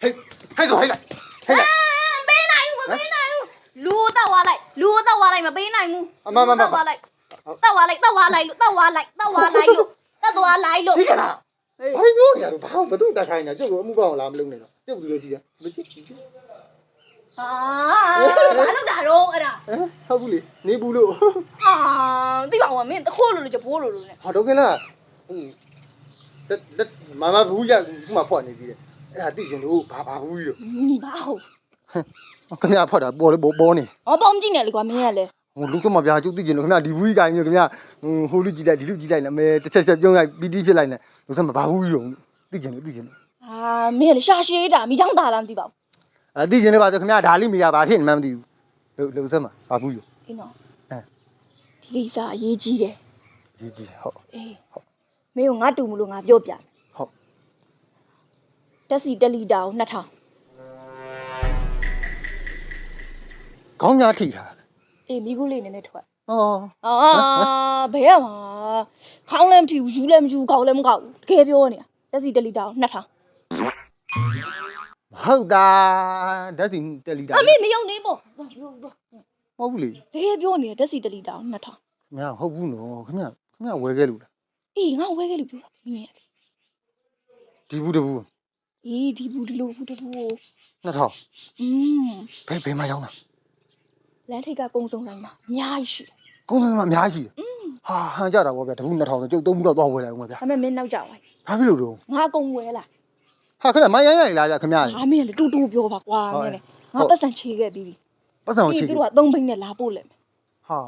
ဟဲ့ဆိုဟဲ့လိုက်ပေးနိုင်ဘူးမပေးနိုင်ဘူးလူတော့ဝါလိုက်မပေးနိုင်ဘူးတော့ဝါလိုက်လို့တက်သွားလိုက်လို့ဒီကလားဘာပြောနေရတော့ဘာမတို့တက်ခိုင်းနေကျုပ်ကအမှုကောင်းလားမလုပ်နဲ့တော့ကျုပ်ဘူးလို့ကြည့်ရမကြည့်ဟာဘာလုပ်တာတော့အဲ့ဒါဟုတ်ဘူးလေနေဘူးလို့ဟာသိပါဦးမင်းတခိုးလို့ကြဘိုးလို့နဲ့ဟာတော့ကလားမမဘူးရခုမှဖွက်နေပြီတဲ့အဲ့ဒါသိချင်လို့ဘာဘူးကြီးလို့ဘာဟုတ်ခင်ဗျာဖွက်တာပေါ်နေဟောပေါင်းကြည့်နေလေကွာမင်းကလေဟိုလူသမားပြာကျုပ်သိချင်လို့ခင်ဗျာဒီဘူးကြီးကိုင်းမျိုးခင်ဗျာဟိုလူကြည့်လိုက်ဒီလူကြည့်လိုက်နဲ့မဲတစ်ချက်ပြုံးလိုက်ပီတိဖြစ်လိုက်နဲ့လူသမားဘာဘူးကြီးလို့သိချင်လို့ဟာမင်းကလေရှာရှည်တာမိချောင်းသားလားမသိပါဘူးသိချင်လို့ပါဆိုခင်ဗျာဒါလေးမိရပါဖြစ်နေမှမသိဘူးလူသမားဘာဘူးကြီးအေးနော်ဒီကိစ္စအရေးကြီးတယ်ရေးကြီးဟုတ်အေးဟုတ်မင်းကငါတူမလို့ငါပြောပြဟုတ်တက်စီ1လီတာကို2000ခေါင်းများထိထားအေးမိကူးလေးနည်းနည်းထွက်ဘယ်ရမှာခေါင်းလည်းမထိဘူးယူလည်းမယူကောက်လည်းမကောက်ဘူးတကယ်ပြောနေတာတက်စီ1လီတာကို2000ဟုတ်တာတက်စီ1လီတာအမေမယုံနေပေါ့ဟုတ်ဘူးလေတကယ်ပြောနေတာတက်စီ1လီတာကို2000ခင်ဗျာဟုတ်ဘူးနော်ခင်ဗျာဝယ်ခဲ့လို့လားအေးငါဝယ်ခဲ့လို့ပြောမင်းရတယ်ဒီဘူးတဘူးအေးဒီဘူးဒီလိုဘူးတဘူးကို2000ဘယ်မှာရောက်တာလမ်းထိပ်ကကုန်းစုံဆိုင်မှာအများကြီးရှိတယ်ကုန်းစုံမှာအများကြီးဟာဟန်ကြတာပေါ့ဗျာတဘူး2000ဆိုကျုပ်3ဘူးတော့သွားဝယ်လိုက်အောင်ဗျာဒါပေမဲ့မင်းနောက်ကြပါဘာဖြစ်လို့တော့ငါကုန်းဝယ်လာဟာခင်ဗျာမရိုင်းရိုင်းလာကြခင်ဗျာဟာမင်းလေတူတူပြောပါကွာမင်းလေငါပတ်စံချေခဲ့ပြီးပြီပတ်စံကိုချေသူတို့က3ဘိန်းနဲ့လာပို့လက်ဟာ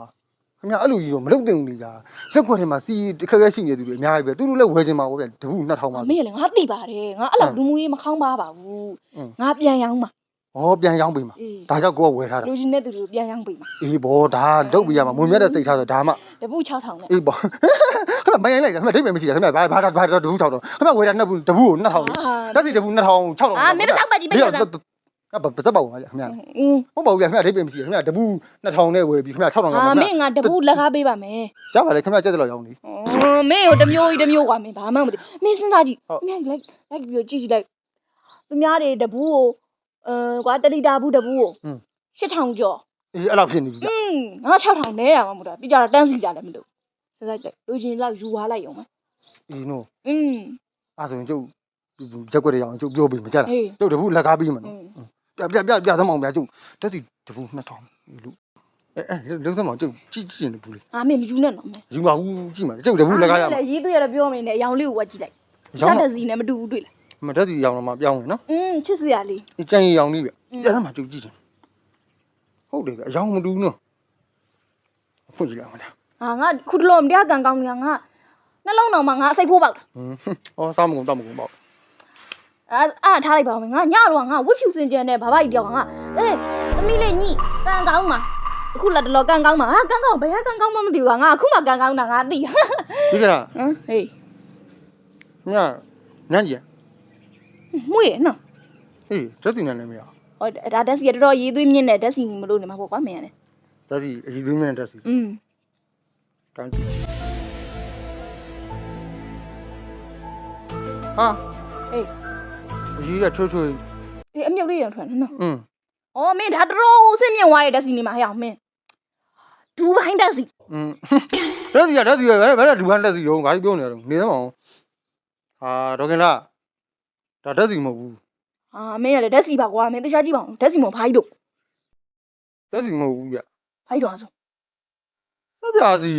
ခင်ဗျာအဲ့လိုကြီးတော့မလုပ်တင်ဘူးလေလားရက်ခွက်ထဲမှာစီခက်ခဲရှိနေသူတွေအများကြီးပဲသူတို့လည်းဝယ်ချင်ပါပေါ့ဗျာတဘူး2000ပါမင်းလေငါသိပါတယ်ငါအဲ့လောက်လူမှုရေးမခေါင်းပါဘူးငါပြန်ရောင်းပါပြန်ရောင်းပေးမှာဒါကြောင့်ကိုကဝယ်ထားတာလူကြီးနဲ့သူတို့ပြန်ရောင်းပေးမှာအေးဘောဒါလုတ်ပြရမှာမုံမြတ်တဲ့စိတ်ထားဆိုဒါမှတပူ6000နဲ့အေးဘောခင်ဗျမရိုင်းလိုက်ခင်ဗျဒိတ်ပဲမရှိတာခင်ဗျဘာတဘူး6000ခင်ဗျဝယ်တာနှစ်ဘူးတဘူးကို2000တက်စီတဘူး2000 6000မင်းမစောက်ပါကြီးပဲပြောတာကပါစက်ပါဦးခင်ဗျဟုတ်ပါဘူးခင်ဗျဒိတ်ပဲမရှိခင်ဗျတဘူး2000နဲ့ဝယ်ပြီးခင်ဗျ6000နဲ့မင်းငါတပူလက်ကားပေးပါမယ်ရပါတယ်ခင်ဗျကြက်တယ်လို့ရောင်းနေမင်းကိုတမျိုးကွာမင်းဘာမှမသိမင်းစဉ်းစားကြည့်မင်းလိုက်ပြီးကြည့်လိုက်သူများတွေတပူကိုကွာ1လီတာဘူးတဘူးကို8000ကျော်အေးအဲ့လောက်ဖြစ်နေပြီဗျငါ6000နဲတာမှမဟုတ်တာပြကြတော့တန်းစီကြလည်းမလို့ဆက်လိုက်လူချင်းလောက်ယူသွားလိုက်အောင်မအေးနော်အဲ့ဆိုရင်ကျုပ်ရက်ွက်ရအောင်ကျုပ်ပြောပြီးမကြလားကျုပ်တဘူးလက်ကားပြီးမှာနော်ပြသမောင်ဗျာကျုပ်တက်စီတဘူး2000လူလုံးစမောင်ကျုပ်ကြည့်နေဘူးလေမင်းမယူနဲ့နော်ယူပါဘူးကြည့်မှာကျုပ်တဘူးလက်ကားရမှာရေးသွေးရတော့ပြောမနေနဲ့အယောင်လေးကိုဝက်ကြည့်လိုက်ရှက်တစီနဲ့မတူဘူးတွေ့လားမတက်စီရောင်တော့မှပြောင်းနေနော်ချစ်စရာလေးကြံရီရောင်လေးဗျပြသမှာကျုပ်ကြည့်တယ်ဟုတ်တယ်ဗျအယောင်မတူဘူးနော်ဖွင့်ကြည့်လိုက်အောင်လားငါခုတလုံးမတရားကန်ကောင်းနေငါနှလုံးတော်မှာငါအစိတ်ဖိုးပေါက်တာစောင်းမကုန်ပေါ့အဲ့ထားလိုက်ပါဦးငါညတော့ငါဝစ်ဖြူစင်ကြံနဲ့ဘာဘာကြီးတယောက်ကငါသမီးလေးညိကန်ကောင်းမှာအခုလာတော့ကန်ကောင်းမှာကန်ကောင်းဘယ်ကကန်ကောင်းမှမသိဘူးငါအခုမှကန်ကောင်းတာငါသိဒီကလားဟေးညကြီးမှုရနော်ဟေးတက်စီနဲ့လည်းမရဒါတက်စီတော်တော်ရေးသွေးမြင့်တဲ့တက်စီမလို့နေမှာပေါ့ကွာမင်းရတယ်တက်စီအရေးသွေးမြင့်တဲ့တက်စီတန်းကြီးဟာအေးအရေးကချိုးအေးအမြုပ်လေးတောင်ထွက်နော်မင်းဒါတော်စင်မြင့်သွားတဲ့တက်စီနေမှာဟဲ့အောင်မင်းဒူဘိုင်းတက်စီတက်စီဘယ်နဲ့ဒူဘိုင်းတက်စီရောငါပြောနေရတော့နေသမောင်ဟာဒေါခင်လားဒါတက်စီမဟုတ်ဘူးမင်းရလေတက်စီပါကွာမင်းတခြားကြည့်ပါဦးတက်စီမဖိုက်တို့တက်စီမဟုတ်ဘူးဗျဖိုက်တော့ဆိုတက်ပြာစီ